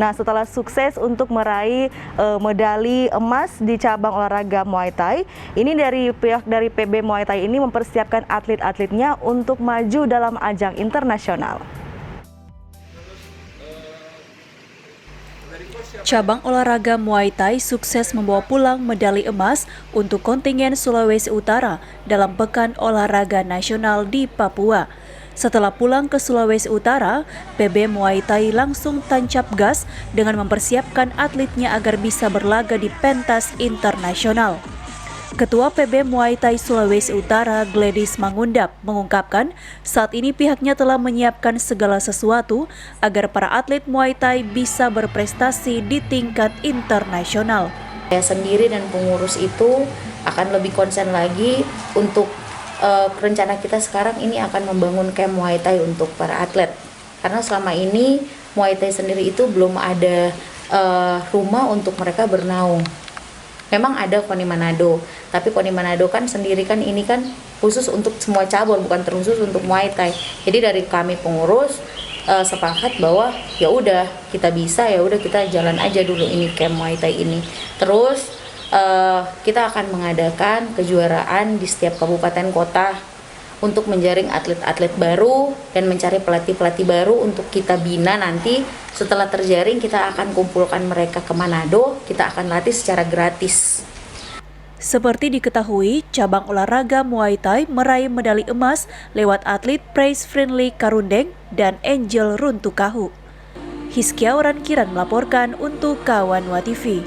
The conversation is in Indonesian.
Nah, setelah sukses untuk meraih medali emas di cabang olahraga Muay Thai, ini dari pihak dari PB Muay Thai ini mempersiapkan atlet-atletnya untuk maju dalam ajang internasional. Cabang olahraga Muay Thai sukses membawa pulang medali emas untuk kontingen Sulawesi Utara dalam Pekan Olahraga Nasional di Papua. Setelah pulang ke Sulawesi Utara, PB Muay Thai langsung tancap gas dengan mempersiapkan atletnya agar bisa berlaga di pentas internasional. Ketua PB Muay Thai Sulawesi Utara, Gladys Mangundap, mengungkapkan saat ini pihaknya telah menyiapkan segala sesuatu agar para atlet Muay Thai bisa berprestasi di tingkat internasional. Saya sendiri dan pengurus itu akan lebih konsen lagi untuk rencana kita sekarang ini akan membangun camp Muay Thai untuk para atlet. Karena selama ini Muay Thai sendiri itu belum ada rumah untuk mereka bernaung. Memang ada KONI Manado, tapi KONI Manado kan sendiri kan ini kan khusus untuk semua cabur, bukan terkhusus untuk Muay Thai. Jadi dari kami pengurus sepakat bahwa ya udah kita bisa, ya udah kita jalan aja dulu ini camp Muay Thai ini. Terus kita akan mengadakan kejuaraan di setiap kabupaten kota untuk menjaring atlet-atlet baru dan mencari pelatih-pelatih baru untuk kita bina nanti. Setelah terjaring kita akan kumpulkan mereka ke Manado, kita akan latih secara gratis. Seperti diketahui, cabang olahraga Muay Thai meraih medali emas lewat atlet Praise Friendly Karundeng dan Angel Runtukahu. Hizkia Oran Kiran melaporkan untuk Kawan WA TV.